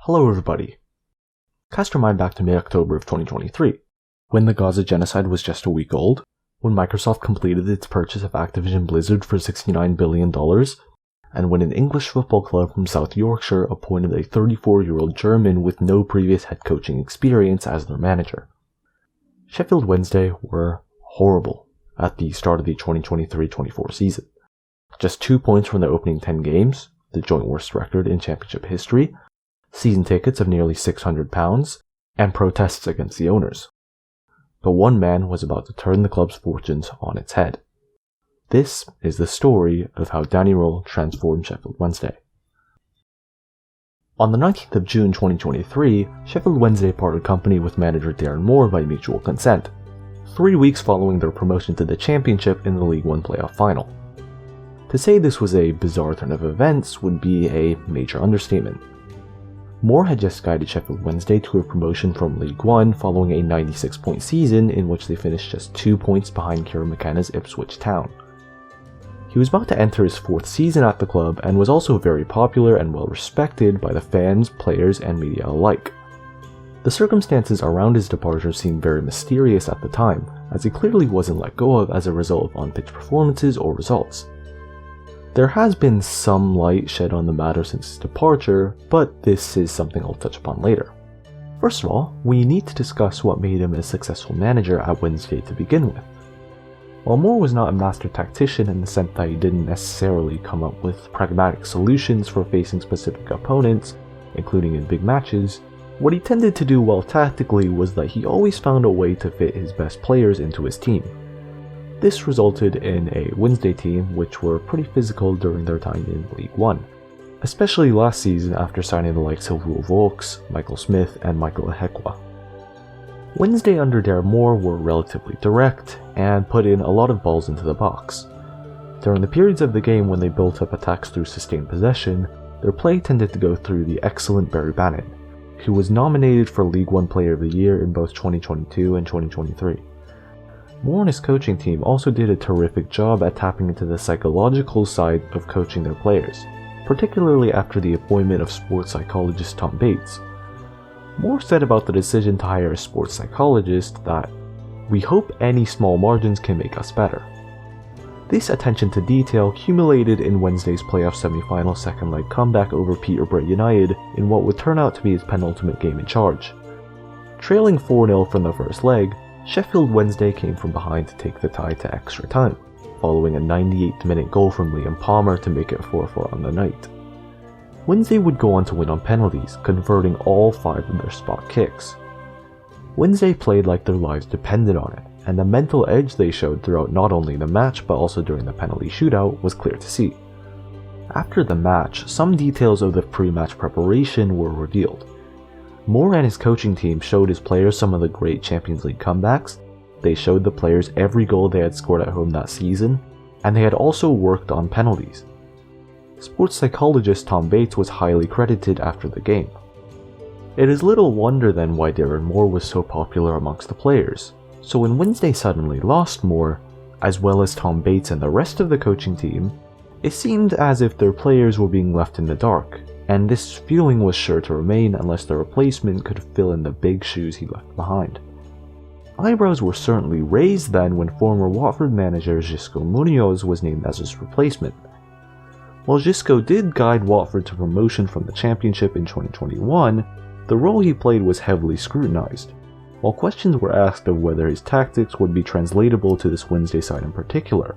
Hello everybody. Cast your mind back to mid-October of 2023, when the Gaza genocide was just a week old, when Microsoft completed its purchase of Activision Blizzard for $69 billion, and when an English football club from South Yorkshire appointed a 34-year-old German with no previous head coaching experience as their manager. Sheffield Wednesday were horrible at the start of the 2023-24 season. Just 2 points from their opening 10 games, the joint worst record in championship history, season tickets of nearly £600, and protests against the owners. But one man was about to turn the club's fortunes on its head. This is the story of how Danny Rohl transformed Sheffield Wednesday. On the 19th of June 2023, Sheffield Wednesday parted company with manager Darren Moore by mutual consent, 3 weeks following their promotion to the Championship in the League One playoff final. To say this was a bizarre turn of events would be a major understatement. Moore had just guided Sheffield Wednesday to a promotion from League One following a 96-point season in which they finished just 2 points behind Kieran McKenna's Ipswich Town. He was about to enter his 4th season at the club and was also very popular and well respected by the fans, players, and media alike. The circumstances around his departure seemed very mysterious at the time, as he clearly wasn't let go of as a result of on-pitch performances or results. There has been some light shed on the matter since his departure, but this is something I'll touch upon later. First of all, we need to discuss what made him a successful manager at Wednesday to begin with. While Moore was not a master tactician in the sense that he didn't necessarily come up with pragmatic solutions for facing specific opponents, including in big matches, what he tended to do well tactically was that he always found a way to fit his best players into his team. This resulted in a Wednesday team which were pretty physical during their time in League One, especially last season after signing the likes of Röhl Vokes, Michael Smith, and Michael Ehekwa. Wednesday under Darren Moore were relatively direct and put in a lot of balls into the box. During the periods of the game when they built up attacks through sustained possession, their play tended to go through the excellent Barry Bannon, who was nominated for League One Player of the Year in both 2022 and 2023. Moore and his coaching team also did a terrific job at tapping into the psychological side of coaching their players, particularly after the appointment of sports psychologist Tom Bates. Moore said about the decision to hire a sports psychologist that, "We hope any small margins can make us better." This attention to detail culminated in Wednesday's playoff semi-final second leg comeback over Peterborough United in what would turn out to be his penultimate game in charge. Trailing 4-0 from the first leg, Sheffield Wednesday came from behind to take the tie to extra time, following a 98th-minute goal from Liam Palmer to make it 4-4 on the night. Wednesday would go on to win on penalties, converting all 5 of their spot kicks. Wednesday played like their lives depended on it, and the mental edge they showed throughout not only the match but also during the penalty shootout was clear to see. After the match, some details of the pre-match preparation were revealed. Moore and his coaching team showed his players some of the great Champions League comebacks, they showed the players every goal they had scored at home that season, and they had also worked on penalties. Sports psychologist Tom Bates was highly credited after the game. It is little wonder then why Darren Moore was so popular amongst the players, so when Wednesday suddenly lost Moore, as well as Tom Bates and the rest of the coaching team, it seemed as if their players were being left in the dark, and this feeling was sure to remain unless the replacement could fill in the big shoes he left behind. Eyebrows were certainly raised then when former Watford manager Xisco Munoz was named as his replacement. While Xisco did guide Watford to promotion from the Championship in 2021, the role he played was heavily scrutinised, while questions were asked of whether his tactics would be translatable to this Wednesday side in particular,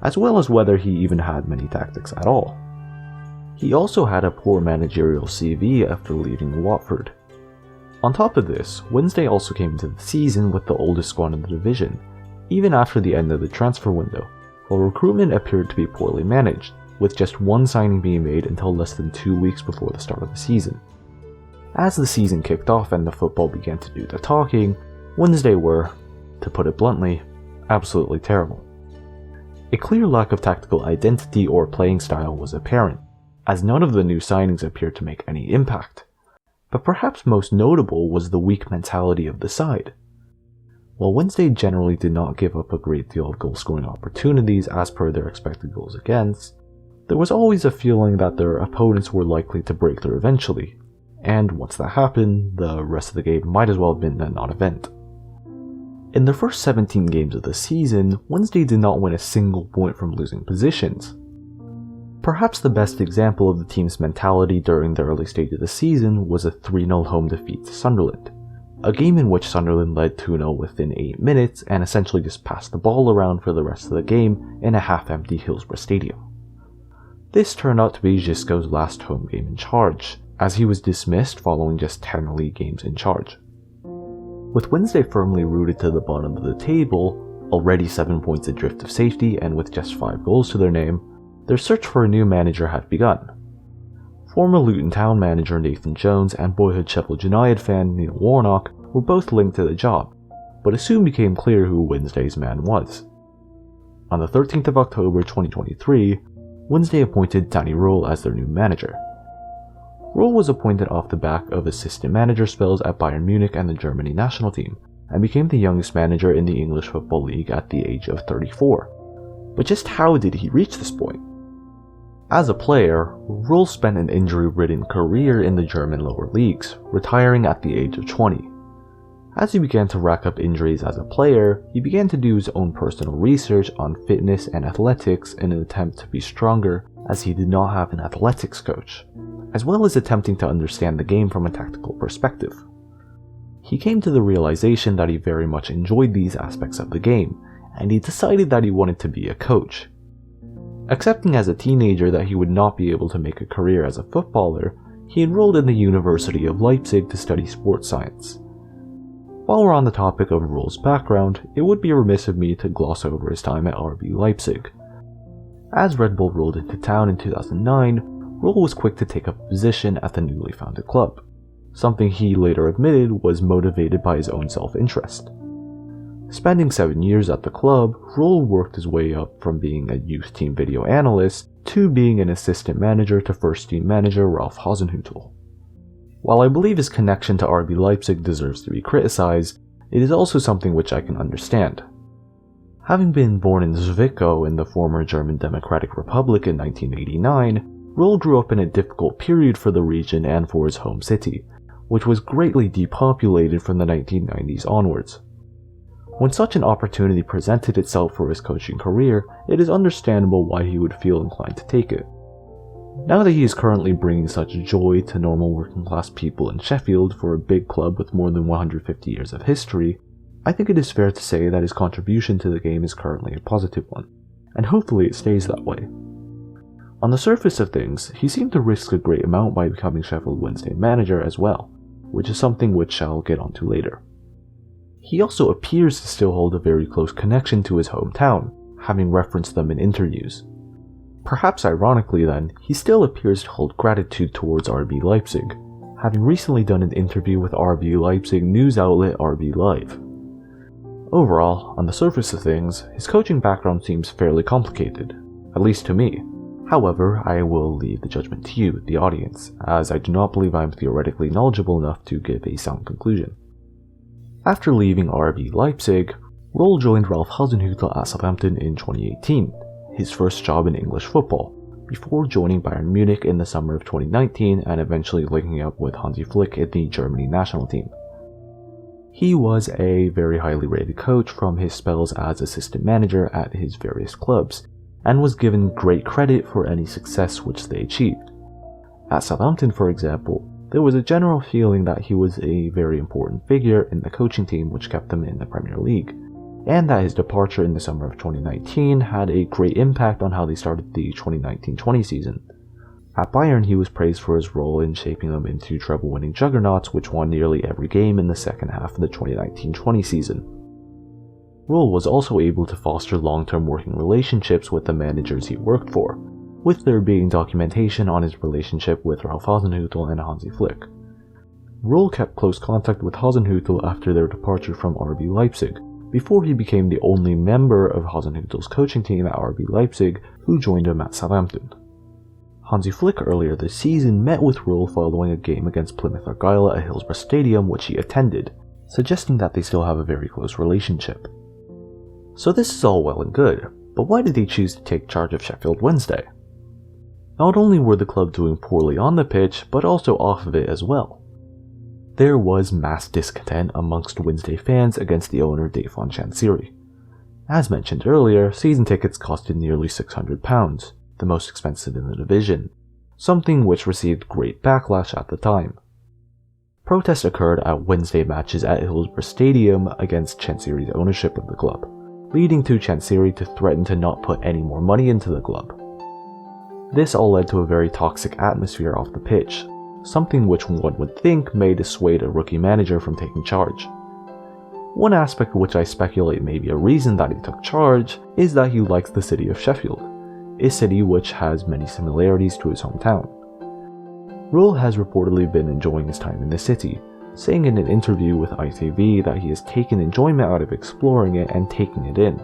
as well as whether he even had many tactics at all. He also had a poor managerial CV after leaving Watford. On top of this, Wednesday also came into the season with the oldest squad in the division, even after the end of the transfer window, while recruitment appeared to be poorly managed, with just one signing being made until less than 2 weeks before the start of the season. As the season kicked off and the football began to do the talking, Wednesday were, to put it bluntly, absolutely terrible. A clear lack of tactical identity or playing style was apparent, as none of the new signings appeared to make any impact. But perhaps most notable was the weak mentality of the side. While Wednesday generally did not give up a great deal of goal-scoring opportunities as per their expected goals against, there was always a feeling that their opponents were likely to break through eventually, and once that happened, the rest of the game might as well have been a non-event. In their first 17 games of the season, Wednesday did not win a single point from losing positions. Perhaps the best example of the team's mentality during the early stage of the season was a 3-0 home defeat to Sunderland, a game in which Sunderland led 2-0 within 8 minutes and essentially just passed the ball around for the rest of the game in a half-empty Hillsborough Stadium. This turned out to be Xisco's last home game in charge, as he was dismissed following just 10 league games in charge. With Wednesday firmly rooted to the bottom of the table, already 7 points adrift of safety and with just 5 goals to their name, their search for a new manager had begun. Former Luton Town manager Nathan Jones and boyhood Sheffield United fan Neil Warnock were both linked to the job, but it soon became clear who Wednesday's man was. On the 13th of October 2023, Wednesday appointed Danny Röhl as their new manager. Rohl was appointed off the back of assistant manager spells at Bayern Munich and the Germany national team, and became the youngest manager in the English Football League at the age of 34. But just how did he reach this point? As a player, Rohl spent an injury-ridden career in the German lower leagues, retiring at the age of 20. As he began to rack up injuries as a player, he began to do his own personal research on fitness and athletics in an attempt to be stronger, as he did not have an athletics coach, as well as attempting to understand the game from a tactical perspective. He came to the realization that he very much enjoyed these aspects of the game, and he decided that he wanted to be a coach. Accepting as a teenager that he would not be able to make a career as a footballer, he enrolled in the University of Leipzig to study sports science. While we're on the topic of Rohl's background, it would be remiss of me to gloss over his time at RB Leipzig. As Red Bull rolled into town in 2009, Rohl was quick to take up a position at the newly founded club, something he later admitted was motivated by his own self-interest. Spending 7 years at the club, Rohl worked his way up from being a youth team video analyst to being an assistant manager to first team manager Ralf Hasenhüttl. While I believe his connection to RB Leipzig deserves to be criticized, it is also something which I can understand. Having been born in Zwickau in the former German Democratic Republic in 1989, Rohl grew up in a difficult period for the region and for his home city, which was greatly depopulated from the 1990s onwards. When such an opportunity presented itself for his coaching career, it is understandable why he would feel inclined to take it. Now that he is currently bringing such joy to normal working class people in Sheffield for a big club with more than 150 years of history, I think it is fair to say that his contribution to the game is currently a positive one, and hopefully it stays that way. On the surface of things, he seemed to risk a great amount by becoming Sheffield Wednesday manager as well, which is something which I'll get onto later. He also appears to still hold a very close connection to his hometown, having referenced them in interviews. Perhaps ironically then, he still appears to hold gratitude towards RB Leipzig, having recently done an interview with RB Leipzig news outlet RB Live. Overall, on the surface of things, his coaching background seems fairly complicated, at least to me. However, I will leave the judgment to you, the audience, as I do not believe I am theoretically knowledgeable enough to give a sound conclusion. After leaving RB Leipzig, Rohl joined Ralf Hasenhüttl at Southampton in 2018, his first job in English football, before joining Bayern Munich in the summer of 2019 and eventually linking up with Hansi Flick in the Germany national team. He was a very highly rated coach from his spells as assistant manager at his various clubs, and was given great credit for any success which they achieved. At Southampton, for example, there was a general feeling that he was a very important figure in the coaching team which kept them in the Premier League, and that his departure in the summer of 2019 had a great impact on how they started the 2019-20 season. At Bayern, he was praised for his role in shaping them into treble-winning juggernauts which won nearly every game in the second half of the 2019-20 season. Rohl was also able to foster long-term working relationships with the managers he worked for, with there being documentation on his relationship with Ralf Hasenhüttl and Hansi Flick. Rohl kept close contact with Hasenhüttl after their departure from RB Leipzig, before he became the only member of Hasenhüttl's coaching team at RB Leipzig who joined him at Southampton. Hansi Flick earlier this season met with Rohl following a game against Plymouth Argyle at Hillsborough Stadium which he attended, suggesting that they still have a very close relationship. So this is all well and good, but why did he choose to take charge of Sheffield Wednesday? Not only were the club doing poorly on the pitch, but also off of it as well. There was mass discontent amongst Wednesday fans against the owner Dave Chansiri. As mentioned earlier, season tickets costed nearly £600, the most expensive in the division, something which received great backlash at the time. Protests occurred at Wednesday matches at Hillsborough Stadium against Chansiri's ownership of the club, leading to Chansiri to threaten to not put any more money into the club. This all led to a very toxic atmosphere off the pitch, something which one would think may dissuade a rookie manager from taking charge. One aspect which I speculate may be a reason that he took charge is that he likes the city of Sheffield, a city which has many similarities to his hometown. Rohl has reportedly been enjoying his time in the city, saying in an interview with ITV that he has taken enjoyment out of exploring it and taking it in.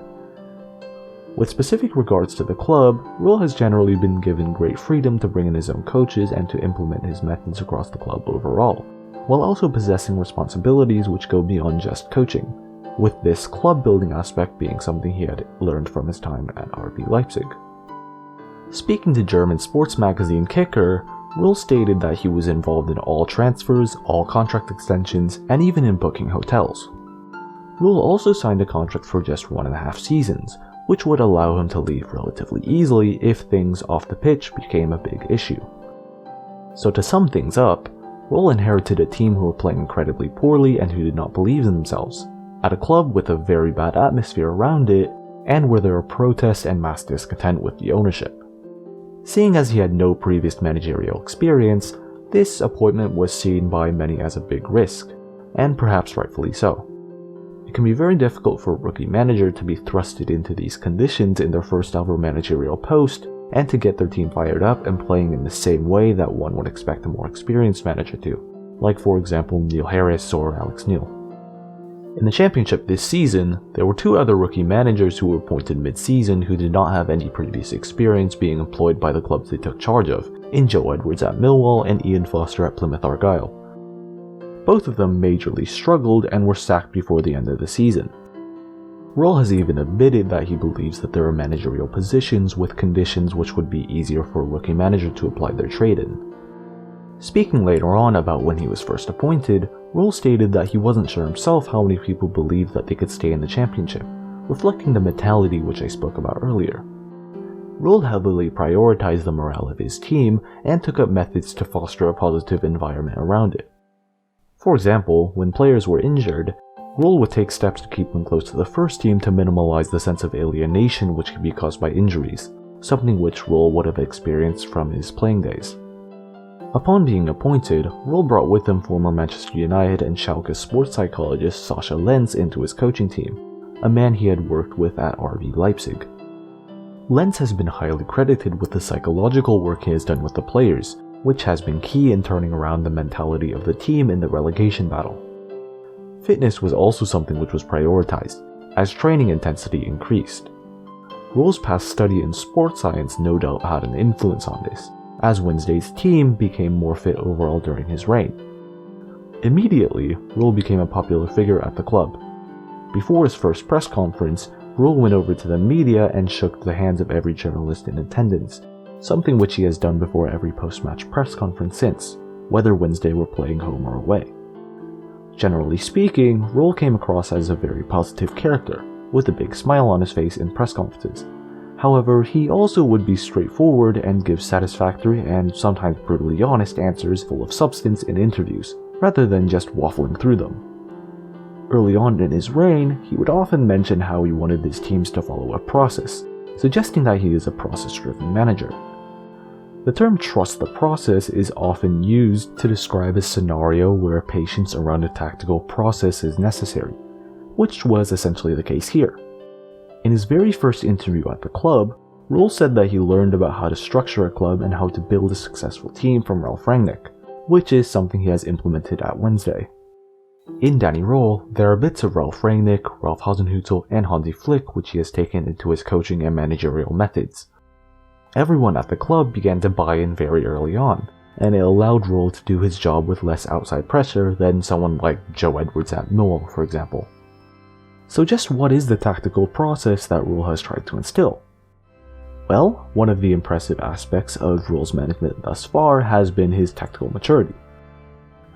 With specific regards to the club, Rohl has generally been given great freedom to bring in his own coaches and to implement his methods across the club overall, while also possessing responsibilities which go beyond just coaching, with this club building aspect being something he had learned from his time at RB Leipzig. Speaking to German sports magazine Kicker, Rohl stated that he was involved in all transfers, all contract extensions, and even in booking hotels. Rohl also signed a contract for just 1.5 seasons, which would allow him to leave relatively easily if things off the pitch became a big issue. So to sum things up, Rohl inherited a team who were playing incredibly poorly and who did not believe in themselves, at a club with a very bad atmosphere around it, and where there were protests and mass discontent with the ownership. Seeing as he had no previous managerial experience, this appointment was seen by many as a big risk, and perhaps rightfully so. It can be very difficult for a rookie manager to be thrusted into these conditions in their first ever managerial post, and to get their team fired up and playing in the same way that one would expect a more experienced manager to, like for example Neil Harris or Alex Neil. In the championship this season, there were 2 other rookie managers who were appointed mid-season who did not have any previous experience being employed by the clubs they took charge of, in Joe Edwards at Millwall and Ian Foster at Plymouth Argyle. Both of them majorly struggled and were sacked before the end of the season. Rohl has even admitted that he believes that there are managerial positions with conditions which would be easier for a rookie manager to apply their trade in. Speaking later on about when he was first appointed, Rohl stated that he wasn't sure himself how many people believed that they could stay in the championship, reflecting the mentality which I spoke about earlier. Rohl heavily prioritized the morale of his team and took up methods to foster a positive environment around it. For example, when players were injured, Rohl would take steps to keep them close to the first team to minimize the sense of alienation which could be caused by injuries, something which Rohl would have experienced from his playing days. Upon being appointed, Rohl brought with him former Manchester United and Schalke sports psychologist Sascha Lenz into his coaching team, a man he had worked with at RB Leipzig. Lenz has been highly credited with the psychological work he has done with the players, which has been key in turning around the mentality of the team in the relegation battle. Fitness was also something which was prioritized, as training intensity increased. Rohl's past study in sports science no doubt had an influence on this, as Wednesday's team became more fit overall during his reign. Immediately, Rohl became a popular figure at the club. Before his first press conference, Rohl went over to the media and shook the hands of every journalist in attendance, something which he has done before every post-match press conference since, whether Wednesday were playing home or away. Generally speaking, Rohl came across as a very positive character, with a big smile on his face in press conferences. However, he also would be straightforward and give satisfactory and sometimes brutally honest answers full of substance in interviews, rather than just waffling through them. Early on in his reign, he would often mention how he wanted his teams to follow a process, suggesting that he is a process-driven manager. The term "trust the process" is often used to describe a scenario where patience around a tactical process is necessary, which was essentially the case here. In his very first interview at the club, Rohl said that he learned about how to structure a club and how to build a successful team from Ralf Rangnick, which is something he has implemented at Wednesday. In Danny Rohl, there are bits of Ralf Rangnick, Ralph Hasenhüttl, and Hansi Flick which he has taken into his coaching and managerial methods. Everyone at the club began to buy in very early on, and it allowed Rohl to do his job with less outside pressure than someone like Joe Edwards at Millwall, for example. So just what is the tactical process that Rohl has tried to instill? Well, one of the impressive aspects of Rohl's management thus far has been his tactical maturity.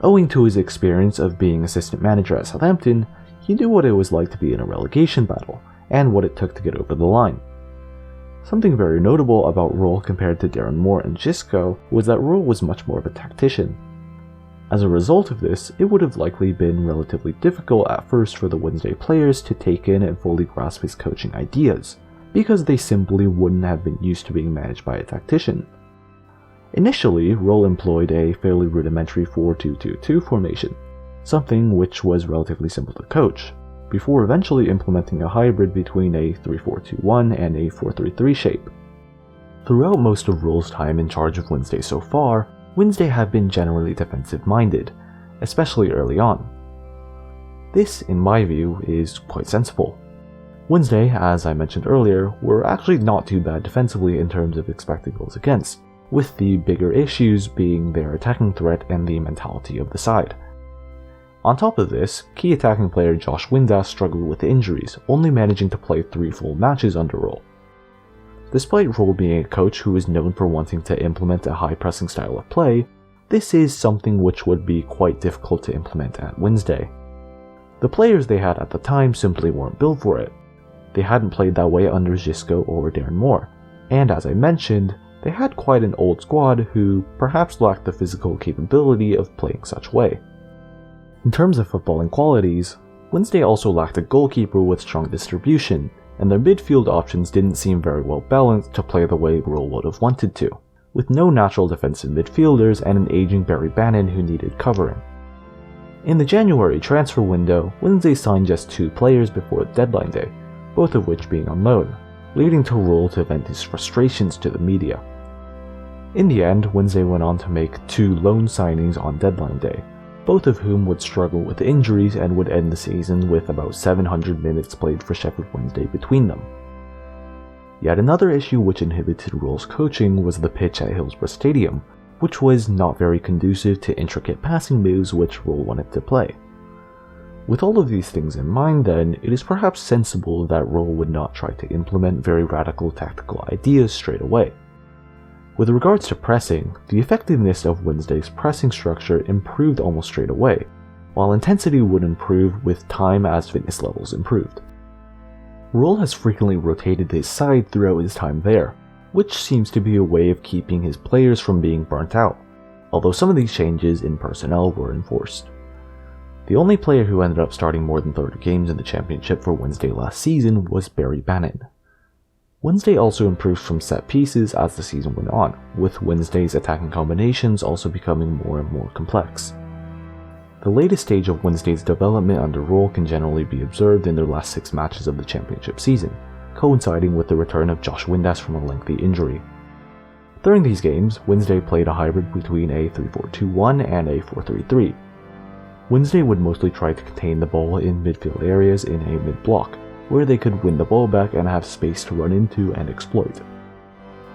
Owing to his experience of being assistant manager at Southampton, he knew what it was like to be in a relegation battle, and what it took to get over the line. Something very notable about Rohl compared to Darren Moore and Xisco was that Rohl was much more of a tactician. As a result of this, it would have likely been relatively difficult at first for the Wednesday players to take in and fully grasp his coaching ideas, because they simply wouldn't have been used to being managed by a tactician. Initially, Rohl employed a fairly rudimentary 4-2-2-2 formation, something which was relatively simple to coach, before eventually implementing a hybrid between a 3-4-2-1 and a 4-3-3 shape. Throughout most of Rohl's time in charge of Wednesday so far, Wednesday have been generally defensive-minded, especially early on. This, in my view, is quite sensible. Wednesday, as I mentioned earlier, were actually not too bad defensively in terms of expected goals against, with the bigger issues being their attacking threat and the mentality of the side. On top of this, key attacking player Josh Windass struggled with injuries, only managing to play 3 full matches under Rohl. Despite Rohl being a coach who is known for wanting to implement a high-pressing style of play, this is something which would be quite difficult to implement at Wednesday. The players they had at the time simply weren't built for it. They hadn't played that way under Xisco or Darren Moore, and as I mentioned, they had quite an old squad who perhaps lacked the physical capability of playing such way. In terms of footballing qualities, Wednesday also lacked a goalkeeper with strong distribution, and their midfield options didn't seem very well balanced to play the way Rohl would have wanted to, with no natural defensive midfielders and an aging Barry Bannon who needed covering. In the January transfer window, Wednesday signed just 2 players before deadline day, both of which being on loan, leading to Rohl to vent his frustrations to the media. In the end, Wednesday went on to make 2 loan signings on deadline day, both of whom would struggle with injuries and would end the season with about 700 minutes played for Sheffield Wednesday between them. Yet another issue which inhibited Rohl's coaching was the pitch at Hillsborough Stadium, which was not very conducive to intricate passing moves which Rohl wanted to play. With all of these things in mind then, it is perhaps sensible that Rohl would not try to implement very radical tactical ideas straight away. With regards to pressing, the effectiveness of Wednesday's pressing structure improved almost straight away, while intensity would improve with time as fitness levels improved. Rohl has frequently rotated his side throughout his time there, which seems to be a way of keeping his players from being burnt out, although some of these changes in personnel were enforced. The only player who ended up starting more than 30 games in the championship for Wednesday last season was Barry Bannon. Wednesday also improved from set pieces as the season went on, with Wednesday's attacking combinations also becoming more and more complex. The latest stage of Wednesday's development under Rohl can generally be observed in their last 6 matches of the championship season, coinciding with the return of Josh Windass from a lengthy injury. During these games, Wednesday played a hybrid between a 3-4-2-1 and a 4-3-3. Wednesday would mostly try to contain the ball in midfield areas in a mid-block, where they could win the ball back and have space to run into and exploit.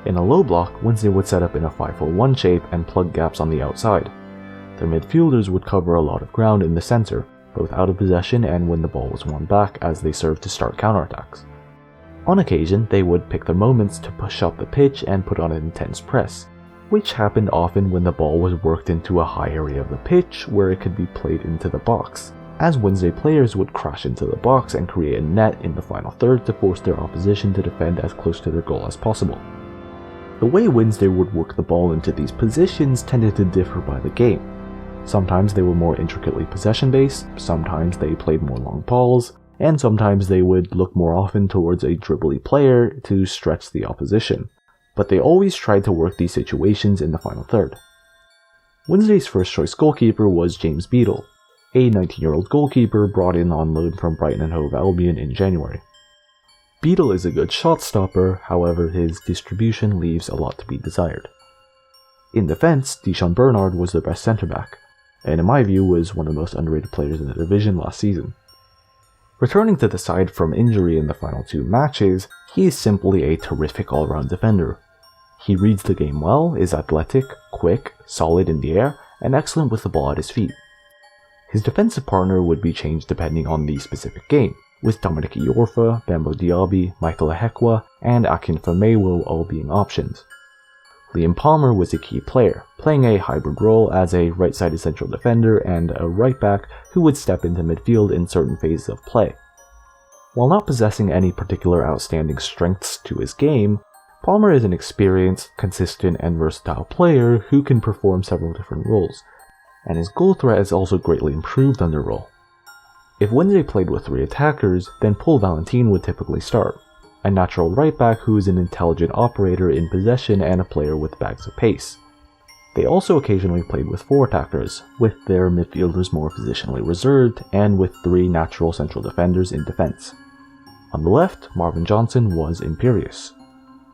In a low block, Wednesday would set up in a 5-4-1 shape and plug gaps on the outside. Their midfielders would cover a lot of ground in the center, both out of possession and when the ball was won back, as they served to start counterattacks. On occasion, they would pick their moments to push up the pitch and put on an intense press, which happened often when the ball was worked into a high area of the pitch where it could be played into the box, as Wednesday players would crash into the box and create a net in the final third to force their opposition to defend as close to their goal as possible. The way Wednesday would work the ball into these positions tended to differ by the game. Sometimes they were more intricately possession-based, sometimes they played more long balls, and sometimes they would look more often towards a dribbly player to stretch the opposition. But they always tried to work these situations in the final third. Wednesday's first choice goalkeeper was James Beadle, a 19-year-old goalkeeper brought in on loan from Brighton and Hove Albion in January. Beadle is a good shot stopper, however his distribution leaves a lot to be desired. In defense, Deshaun Bernard was the best centre-back, and in my view was one of the most underrated players in the division last season. Returning to the side from injury in the final 2 matches, he is simply a terrific all-round defender. He reads the game well, is athletic, quick, solid in the air, and excellent with the ball at his feet. His defensive partner would be changed depending on the specific game, with Dominic Iorfa, Bambo Diaby, Michael Ehekwa, and Akinfenwa all being options. Liam Palmer was a key player, playing a hybrid role as a right-sided central defender and a right-back who would step into midfield in certain phases of play. While not possessing any particular outstanding strengths to his game, Palmer is an experienced, consistent, and versatile player who can perform several different roles, and his goal threat has also greatly improved under Rohl. If Wednesday played with 3 attackers, then Paul Valentin would typically start, a natural right-back who is an intelligent operator in possession and a player with bags of pace. They also occasionally played with 4 attackers, with their midfielders more positionally reserved, and with 3 natural central defenders in defense. On the left, Marvin Johnson was imperious.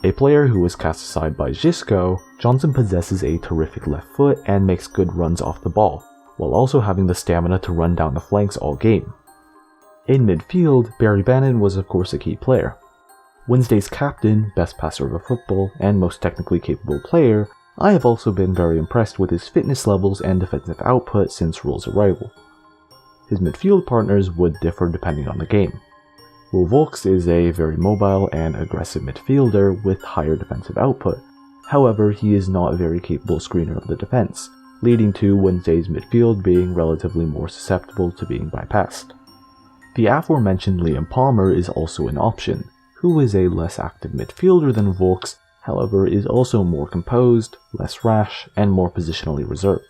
A player who was cast aside by Xisco, Johnson possesses a terrific left foot and makes good runs off the ball, while also having the stamina to run down the flanks all game. In midfield, Barry Bannon was of course a key player. Wednesday's captain, best passer of football, and most technically capable player, I have also been very impressed with his fitness levels and defensive output since Rohl's arrival. His midfield partners would differ depending on the game. Will Volks is a very mobile and aggressive midfielder with higher defensive output, however he is not a very capable screener of the defense, leading to Wednesday's midfield being relatively more susceptible to being bypassed. The aforementioned Liam Palmer is also an option, who is a less active midfielder than Volks, however is also more composed, less rash, and more positionally reserved.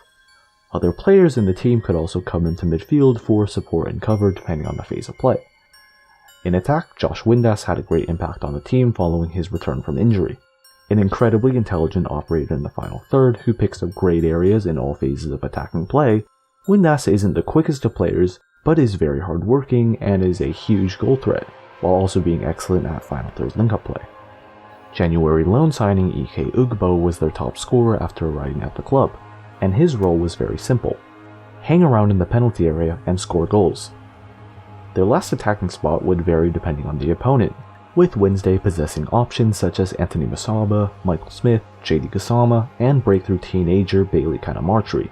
Other players in the team could also come into midfield for support and cover depending on the phase of play. In attack, Josh Windass had a great impact on the team following his return from injury. An incredibly intelligent operator in the final third who picks up great areas in all phases of attacking play, Windass isn't the quickest of players, but is very hardworking and is a huge goal threat, while also being excellent at final third link-up play. January loan signing kscrubcuber was their top scorer after arriving at the club, and his role was very simple: hang around in the penalty area and score goals. Their last attacking spot would vary depending on the opponent, with Wednesday possessing options such as Anthony Masaba, Michael Smith, JD Gassama, and breakthrough teenager Bailey Canamartri.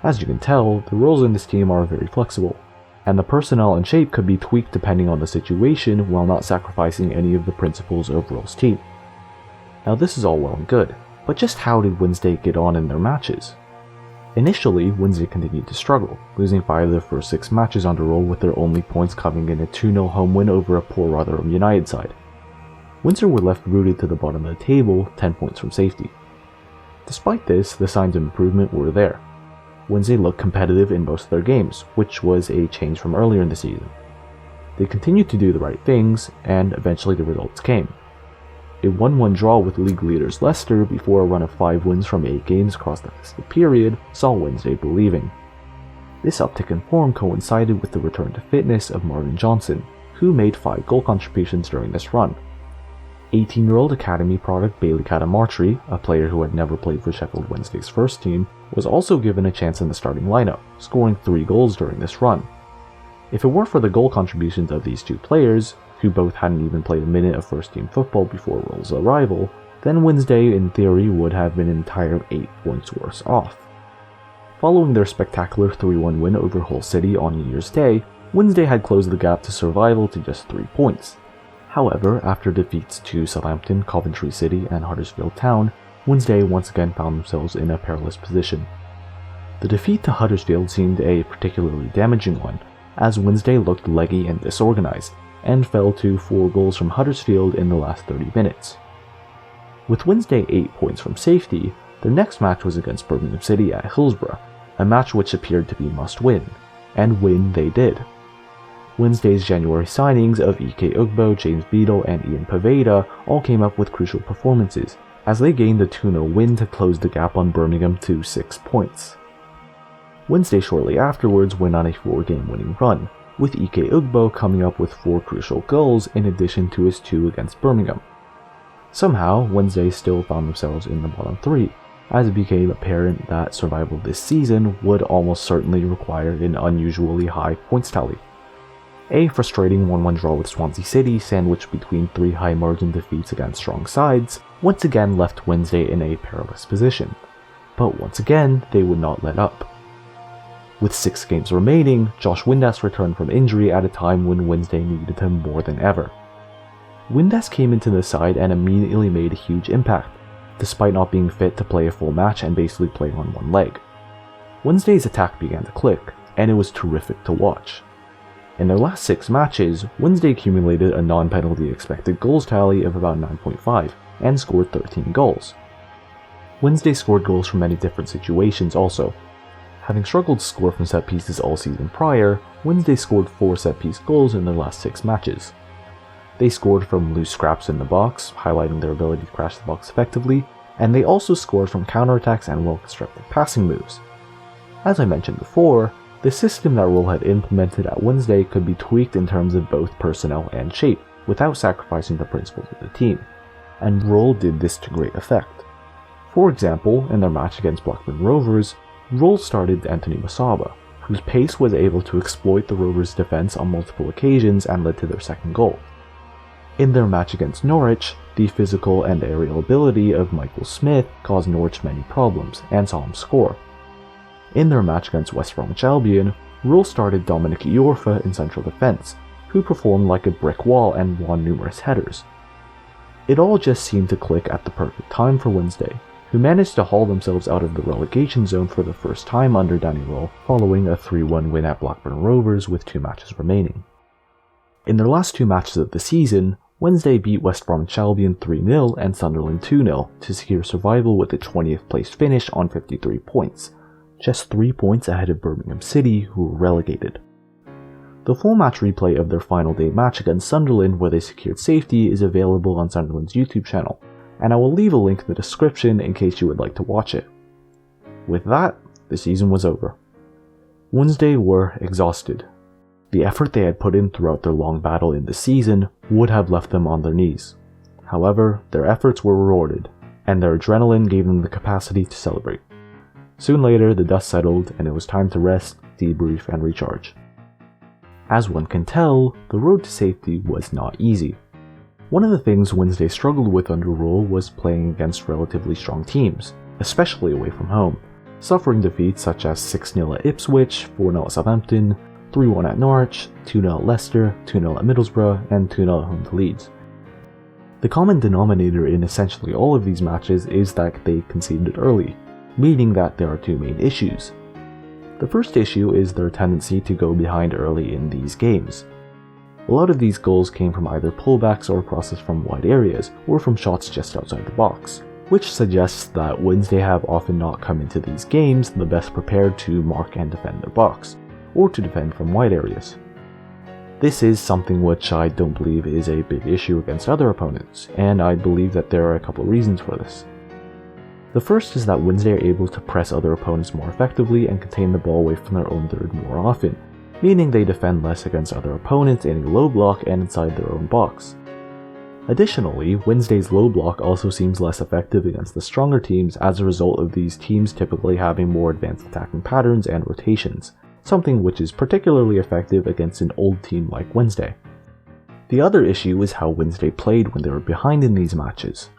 As you can tell, the roles in this team are very flexible, and the personnel and shape could be tweaked depending on the situation while not sacrificing any of the principles of Rohl's team. Now this is all well and good, but just how did Wednesday get on in their matches? Initially, Wednesday continued to struggle, losing 5 of their first 6 matches under Rohl with their only points coming in a 2-0 home win over a poor Rotherham United side. Windsor were left rooted to the bottom of the table, 10 points from safety. Despite this, the signs of improvement were there. Wednesday looked competitive in most of their games, which was a change from earlier in the season. They continued to do the right things, and eventually the results came. A 1-1 draw with league leaders Leicester before a run of 5 wins from 8 games across the festive period saw Wednesday believing. This uptick in form coincided with the return to fitness of Marvin Johnson, who made 5 goal contributions during this run. 18-year-old academy product Bailey Canamartri, a player who had never played for Sheffield Wednesday's first team, was also given a chance in the starting lineup, scoring 3 goals during this run. If it weren't for the goal contributions of these 2 players, who both hadn't even played a minute of first-team football before Rohl's arrival, then Wednesday in theory would have been an entire 8 points worse off. Following their spectacular 3-1 win over Hull City on New Year's Day, Wednesday had closed the gap to survival to just 3 points. However, after defeats to Southampton, Coventry City, and Huddersfield Town, Wednesday once again found themselves in a perilous position. The defeat to Huddersfield seemed a particularly damaging one, as Wednesday looked leggy and disorganized, and fell to 4 goals from Huddersfield in the last 30 minutes. With Wednesday 8 points from safety, their next match was against Birmingham City at Hillsborough, a match which appeared to be must-win, and win they did. Wednesday's January signings of kscrubcuber, James Beadle, and Ian Poveda all came up with crucial performances, as they gained a 2-0 win to close the gap on Birmingham to 6 points. Wednesday shortly afterwards went on a 4-game winning run, with kscrubcuber coming up with 4 crucial goals in addition to his 2 against Birmingham. Somehow, Wednesday still found themselves in the bottom 3, as it became apparent that survival this season would almost certainly require an unusually high points tally. A frustrating 1-1 draw with Swansea City, sandwiched between 3 high-margin defeats against strong sides, once again left Wednesday in a perilous position. But once again, they would not let up. With 6 games remaining, Josh Windass returned from injury at a time when Wednesday needed him more than ever. Windass came into the side and immediately made a huge impact, despite not being fit to play a full match and basically playing on one leg. Wednesday's attack began to click, and it was terrific to watch. In their last 6 matches, Wednesday accumulated a non-penalty expected goals tally of about 9.5 and scored 13 goals. Wednesday scored goals from many different situations also. Having struggled to score from set pieces all season prior, Wednesday scored 4 set piece goals in their last 6 matches. They scored from loose scraps in the box, highlighting their ability to crash the box effectively, and they also scored from counterattacks and well-constructed passing moves. As I mentioned before, the system that Rohl had implemented at Wednesday could be tweaked in terms of both personnel and shape, without sacrificing the principles of the team, and Rohl did this to great effect. For example, in their match against Blackburn Rovers, Rohl started Anthony Masaba, whose pace was able to exploit the Rovers' defense on multiple occasions and led to their second goal. In their match against Norwich, the physical and aerial ability of Michael Smith caused Norwich many problems and saw him score. In their match against West Bromwich Albion, Rohl started Dominic Iorfa in central defence, who performed like a brick wall and won numerous headers. It all just seemed to click at the perfect time for Wednesday, who managed to haul themselves out of the relegation zone for the first time under Danny Rohl, following a 3-1 win at Blackburn Rovers with 2 matches remaining. In their last 2 matches of the season, Wednesday beat West Bromwich Albion 3-0 and Sunderland 2-0 to secure survival with a 20th place finish on 53 points, just 3 points ahead of Birmingham City, who were relegated. The full match replay of their final day match against Sunderland where they secured safety is available on Sunderland's YouTube channel, and I will leave a link in the description in case you would like to watch it. With that, the season was over. Wednesday were exhausted. The effort they had put in throughout their long battle in the season would have left them on their knees. However, their efforts were rewarded, and their adrenaline gave them the capacity to celebrate. Soon later, the dust settled and it was time to rest, debrief, and recharge. As one can tell, the road to safety was not easy. One of the things Wednesday struggled with under Rohl was playing against relatively strong teams, especially away from home, suffering defeats such as 6-0 at Ipswich, 4-0 at Southampton, 3-1 at Norwich, 2-0 at Leicester, 2-0 at Middlesbrough, and 2-0 at home to Leeds. The common denominator in essentially all of these matches is that they conceded early, meaning that there are 2 main issues. The first issue is their tendency to go behind early in these games. A lot of these goals came from either pullbacks or crosses from wide areas, or from shots just outside the box, which suggests that Wednesday have often not come into these games the best prepared to mark and defend their box, or to defend from wide areas. This is something which I don't believe is a big issue against other opponents, and I believe that there are a couple of reasons for this. The first is that Wednesday are able to press other opponents more effectively and contain the ball away from their own third more often, meaning they defend less against other opponents in a low block and inside their own box. Additionally, Wednesday's low block also seems less effective against the stronger teams as a result of these teams typically having more advanced attacking patterns and rotations, something which is particularly effective against an old team like Wednesday. The other issue is how Wednesday played when they were behind in these matches.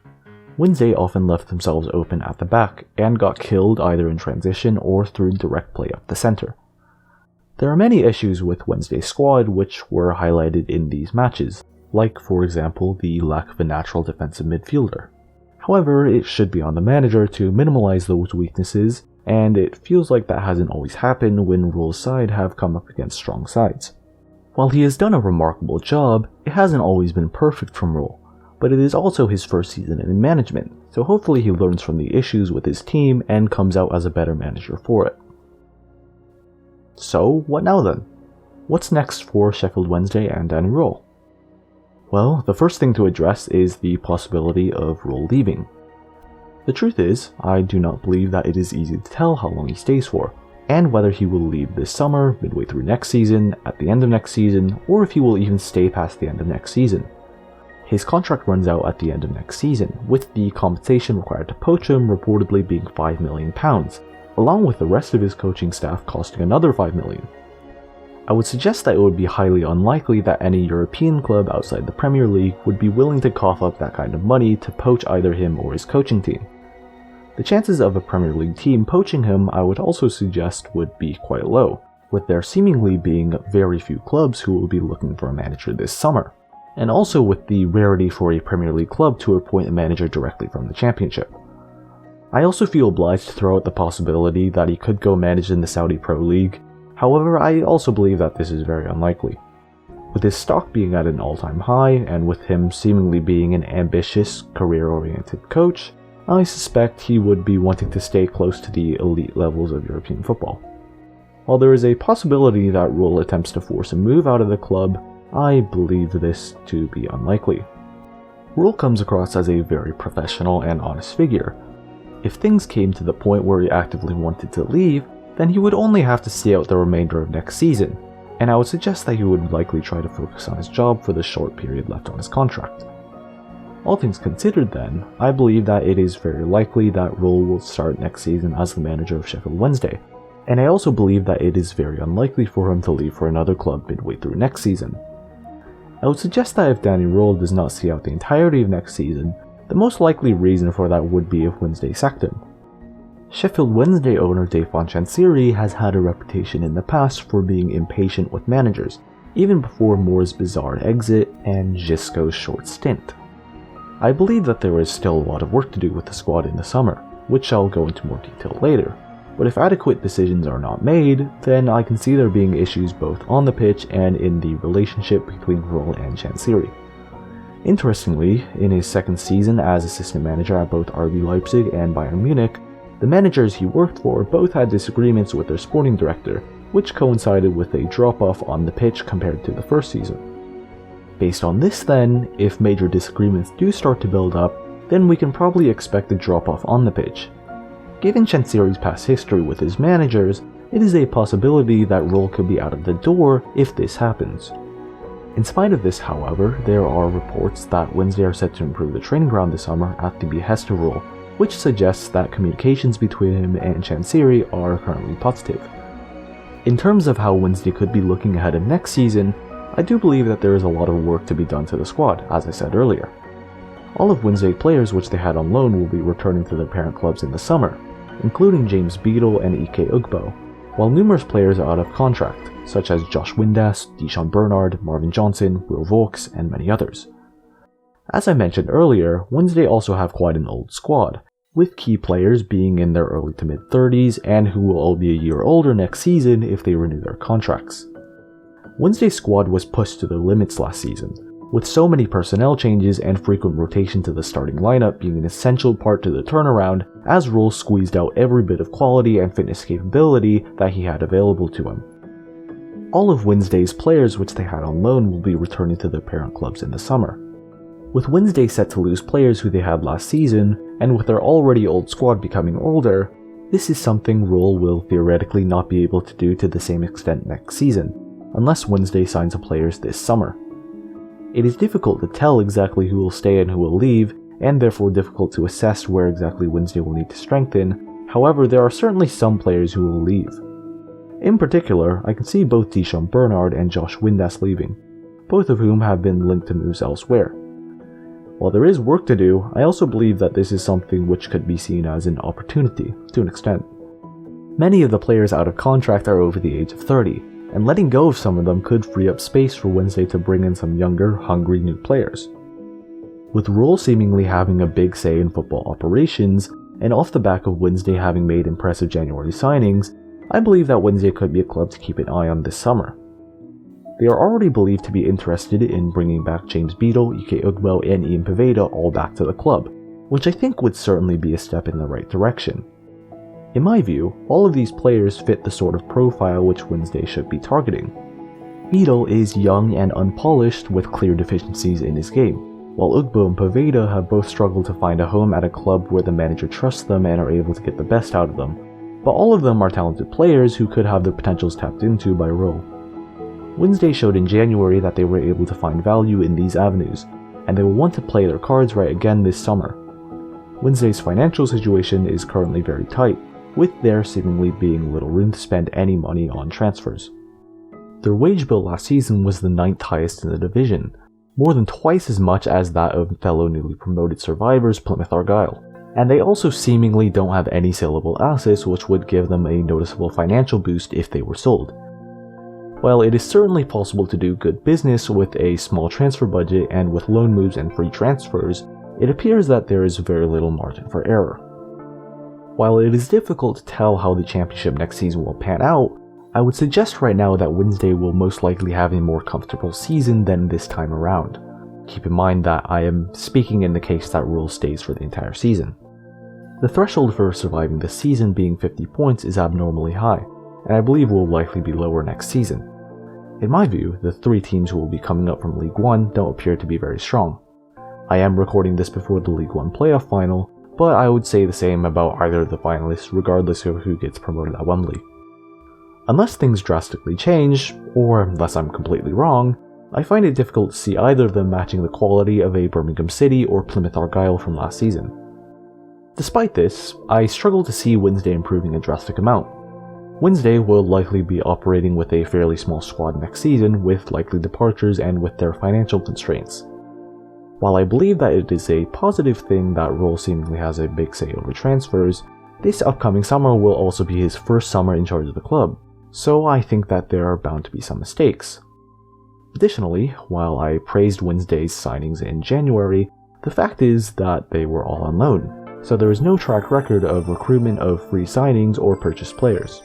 Wednesday often left themselves open at the back and got killed either in transition or through direct play up the center. There are many issues with Wednesday's squad which were highlighted in these matches, like for example the lack of a natural defensive midfielder. However, it should be on the manager to minimize those weaknesses, and it feels like that hasn't always happened when Rohl's side have come up against strong sides. While he has done a remarkable job, it hasn't always been perfect from Rohl, but it is also his first season in management, so hopefully he learns from the issues with his team and comes out as a better manager for it. So, what now then? What's next for Sheffield Wednesday and Danny Rohl? Well, the first thing to address is the possibility of Rohl leaving. The truth is, I do not believe that it is easy to tell how long he stays for, and whether he will leave this summer, midway through next season, at the end of next season, or if he will even stay past the end of next season. His contract runs out at the end of next season, with the compensation required to poach him reportedly being £5 million, along with the rest of his coaching staff costing another $5 million. I would suggest that it would be highly unlikely that any European club outside the Premier League would be willing to cough up that kind of money to poach either him or his coaching team. the chances of a Premier League team poaching him I would also suggest would be quite low, with there seemingly being very few clubs who will be looking for a manager this summer, and also with the rarity for a Premier League club to appoint a manager directly from the Championship. I also feel obliged to throw out the possibility that he could go manage in the Saudi Pro League, however I also believe that this is very unlikely. With his stock being at an all-time high, and with him seemingly being an ambitious, career-oriented coach, I suspect he would be wanting to stay close to the elite levels of European football. While there is a possibility that Rohl attempts to force a move out of the club, I believe this to be unlikely. Rohl comes across as a very professional and honest figure. If things came to the point where he actively wanted to leave, then he would only have to see out the remainder of next season, and I would suggest that he would likely try to focus on his job for the short period left on his contract. All things considered then, I believe that it is very likely that Rohl will start next season as the manager of Sheffield Wednesday, and I also believe that it is very unlikely for him to leave for another club midway through next season. I would suggest that if Danny Rohl does not see out the entirety of next season, the most likely reason for that would be if Wednesday sacked him. Sheffield Wednesday owner Dave Chansiri has had a reputation in the past for being impatient with managers, even before Moore's bizarre exit and Xisco's short stint. I believe that there is still a lot of work to do with the squad in the summer, which I'll go into more detail later, but if adequate decisions are not made, then I can see there being issues both on the pitch and in the relationship between Rohl and Chansiri. Interestingly, in his second season as assistant manager at both RB Leipzig and Bayern Munich, the managers he worked for both had disagreements with their sporting director, which coincided with a drop-off on the pitch compared to the first season. Based on this then, if major disagreements do start to build up, then we can probably expect a drop-off on the pitch. Given Chansiri's past history with his managers, it is a possibility that Rohl could be out of the door if this happens. In spite of this, however, there are reports that Wednesday are set to improve the training ground this summer at the behest of Rohl, which suggests that communications between him and Chansiri are currently positive. In terms of how Wednesday could be looking ahead of next season, I do believe that there is a lot of work to be done to the squad, as I said earlier. All of Wednesday players which they had on loan will be returning to their parent clubs in the summer, including James Beadle and Ike Ugbo, while numerous players are out of contract, such as Josh Windass, Dijon Bernard, Marvin Johnson, Will Vaux, and many others. As I mentioned earlier, Wednesday also have quite an old squad, with key players being in their early to mid-30s and who will all be a year older next season if they renew their contracts. Wednesday's squad was pushed to their limits last season, with so many personnel changes and frequent rotation to the starting lineup being an essential part to the turnaround, as Rohl squeezed out every bit of quality and fitness capability that he had available to him. All of Wednesday's players which they had on loan will be returning to their parent clubs in the summer. With Wednesday set to lose players who they had last season, and with their already old squad becoming older, this is something Rohl will theoretically not be able to do to the same extent next season, unless Wednesday signs the players this summer. It is difficult to tell exactly who will stay and who will leave, and therefore difficult to assess where exactly Wednesday will need to strengthen. However, there are certainly some players who will leave. In particular, I can see both Dijon Bernard and Josh Windass leaving, both of whom have been linked to moves elsewhere. While there is work to do, I also believe that this is something which could be seen as an opportunity, to an extent. Many of the players out of contract are over the age of 30, and letting go of some of them could free up space for Wednesday to bring in some younger, hungry new players. With Rohl seemingly having a big say in football operations, and off the back of Wednesday having made impressive January signings, I believe that Wednesday could be a club to keep an eye on this summer. They are already believed to be interested in bringing back James Beadle, Ike Ugbo, and Ian Poveda all back to the club, which I think would certainly be a step in the right direction. In my view, all of these players fit the sort of profile which Wednesday should be targeting. Beadle is young and unpolished with clear deficiencies in his game, while Ugbo and Poveda have both struggled to find a home at a club where the manager trusts them and are able to get the best out of them, but all of them are talented players who could have their potentials tapped into by Rohl. Wednesday showed in January that they were able to find value in these avenues, and they will want to play their cards right again this summer. Wednesday's financial situation is currently very tight, with there seemingly being little room to spend any money on transfers. Their wage bill last season was the 9th highest in the division, more than twice as much as that of fellow newly promoted survivors Plymouth Argyle. and they also seemingly don't have any saleable assets which would give them a noticeable financial boost if they were sold. While it is certainly possible to do good business with a small transfer budget and with loan moves and free transfers, it appears that there is very little margin for error. While it is difficult to tell how the championship next season will pan out, I would suggest right now that Wednesday will most likely have a more comfortable season than this time around. Keep in mind that I am speaking in the case that Rohl stays for the entire season. The threshold for surviving this season being 50 points is abnormally high, and I believe will likely be lower next season. In my view, the 3 teams who will be coming up from League 1 don't appear to be very strong. I am recording this before the League 1 playoff final, but I would say the same about either of the finalists regardless of who gets promoted at Wembley. Unless things drastically change, or unless I'm completely wrong, I find it difficult to see either of them matching the quality of a Birmingham City or Plymouth Argyle from last season. Despite this, I struggle to see Wednesday improving a drastic amount. Wednesday will likely be operating with a fairly small squad next season, with likely departures and with their financial constraints. While I believe that it is a positive thing that Rohl seemingly has a big say over transfers, this upcoming summer will also be his first summer in charge of the club, so I think that there are bound to be some mistakes. Additionally, while I praised Wednesday's signings in January, the fact is that they were all on loan, so there is no track record of recruitment of free signings or purchased players.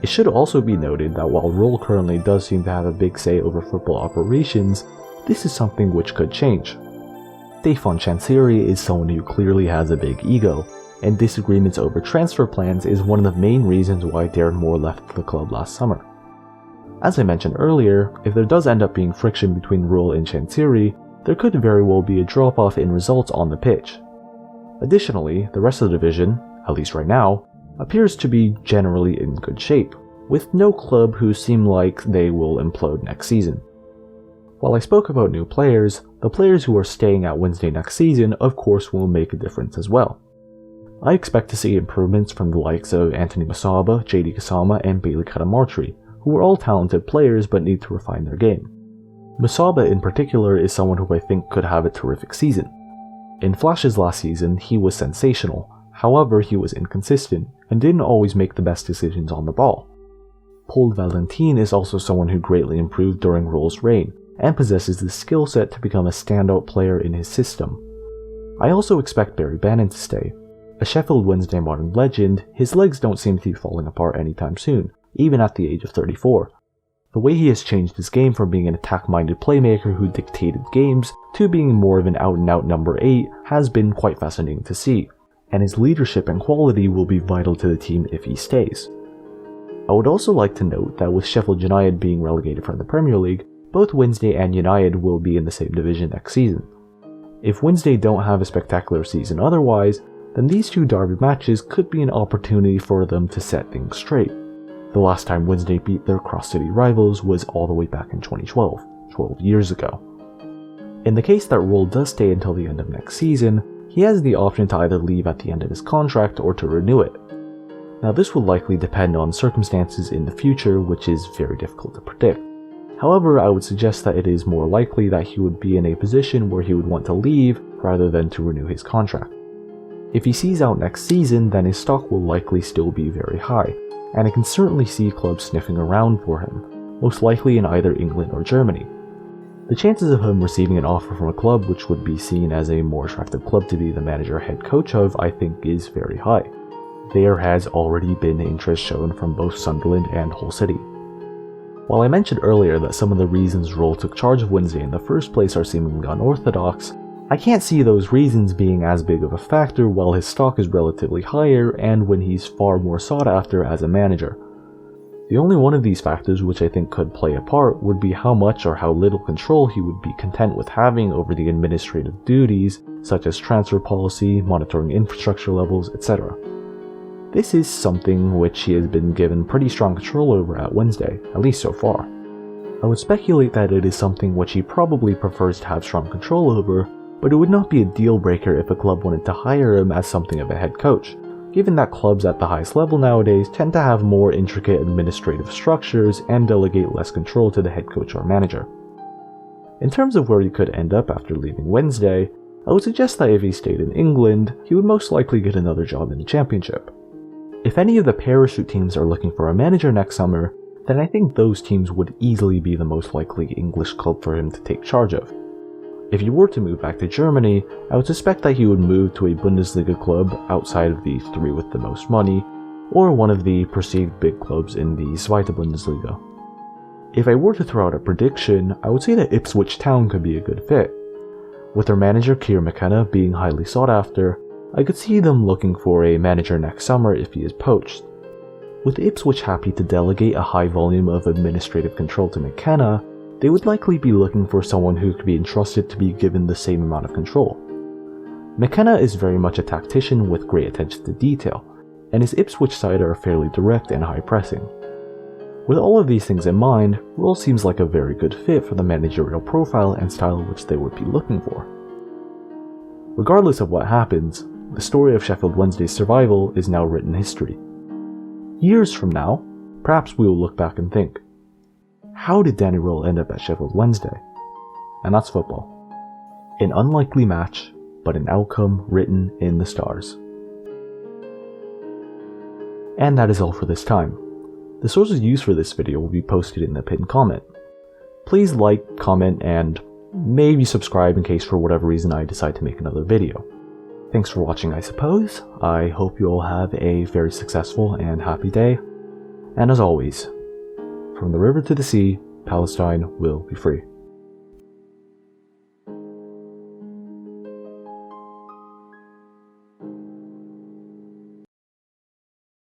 It should also be noted that while Rohl currently does seem to have a big say over football operations, this is something which could change. Stefan Chansiri is someone who clearly has a big ego, and disagreements over transfer plans is one of the main reasons why Darren Moore left the club last summer. As I mentioned earlier, if there does end up being friction between Rohl and Chansiri, there could very well be a drop-off in results on the pitch. Additionally, the rest of the division, at least right now, appears to be generally in good shape, with no club who seem like they will implode next season. While I spoke about new players, the players who are staying at Wednesday next season of course will make a difference as well. I expect to see improvements from the likes of Anthony Masaba, JD Kasama, and Bailey Katamartri, who are all talented players but need to refine their game. Masaba in particular is someone who I think could have a terrific season. In flashes last season, he was sensational, however he was inconsistent and didn't always make the best decisions on the ball. Paul Valentin is also someone who greatly improved during Rohl's reign, and possesses the skill set to become a standout player in his system. I also expect Barry Bannon to stay. A Sheffield Wednesday modern legend, his legs don't seem to be falling apart anytime soon, even at the age of 34. The way he has changed his game from being an attack-minded playmaker who dictated games to being more of an out-and-out number 8 has been quite fascinating to see, and his leadership and quality will be vital to the team if he stays. I would also like to note that with Sheffield United being relegated from the Premier League, both Wednesday and United will be in the same division next season. If Wednesday don't have a spectacular season otherwise, then these two derby matches could be an opportunity for them to set things straight. The last time Wednesday beat their cross-city rivals was all the way back in 2012, 12 years ago. In the case that Rohl does stay until the end of next season, he has the option to either leave at the end of his contract or to renew it. Now this will likely depend on circumstances in the future, which is very difficult to predict. However, I would suggest that it is more likely that he would be in a position where he would want to leave rather than to renew his contract. If he sees out next season, then his stock will likely still be very high, and I can certainly see clubs sniffing around for him, most likely in either England or Germany. The chances of him receiving an offer from a club which would be seen as a more attractive club to be the manager or head coach of, I think is very high. There has already been interest shown from both Sunderland and Hull City. While I mentioned earlier that some of the reasons Rohl took charge of Wednesday in the first place are seemingly unorthodox, I can't see those reasons being as big of a factor while his stock is relatively higher and when he's far more sought after as a manager. The only one of these factors which I think could play a part would be how much or how little control he would be content with having over the administrative duties, such as transfer policy, monitoring infrastructure levels, etc. This is something which he has been given pretty strong control over at Wednesday, at least so far. I would speculate that it is something which he probably prefers to have strong control over, but it would not be a deal breaker if a club wanted to hire him as something of a head coach, given that clubs at the highest level nowadays tend to have more intricate administrative structures and delegate less control to the head coach or manager. In terms of where he could end up after leaving Wednesday, I would suggest that if he stayed in England, he would most likely get another job in the Championship. If any of the parachute teams are looking for a manager next summer, then I think those teams would easily be the most likely English club for him to take charge of. If he were to move back to Germany, I would suspect that he would move to a Bundesliga club outside of the three with the most money, or one of the perceived big clubs in the Zweite Bundesliga. If I were to throw out a prediction, I would say that Ipswich Town could be a good fit. With their manager Kieran McKenna being highly sought after, I could see them looking for a manager next summer if he is poached. With Ipswich happy to delegate a high volume of administrative control to McKenna, they would likely be looking for someone who could be entrusted to be given the same amount of control. McKenna is very much a tactician with great attention to detail, and his Ipswich side are fairly direct and high-pressing. With all of these things in mind, Rohl seems like a very good fit for the managerial profile and style which they would be looking for. Regardless of what happens, the story of Sheffield Wednesday's survival is now written history. Years from now, perhaps we will look back and think, how did Danny Rohl end up at Sheffield Wednesday? And that's football. An unlikely match, but an outcome written in the stars. And that is all for this time. The sources used for this video will be posted in the pinned comment. Please like, comment, and maybe subscribe in case for whatever reason I decide to make another video. Thanks for watching, I suppose. I hope you all have a very successful and happy day. And as always, from the river to the sea, Palestine will be free.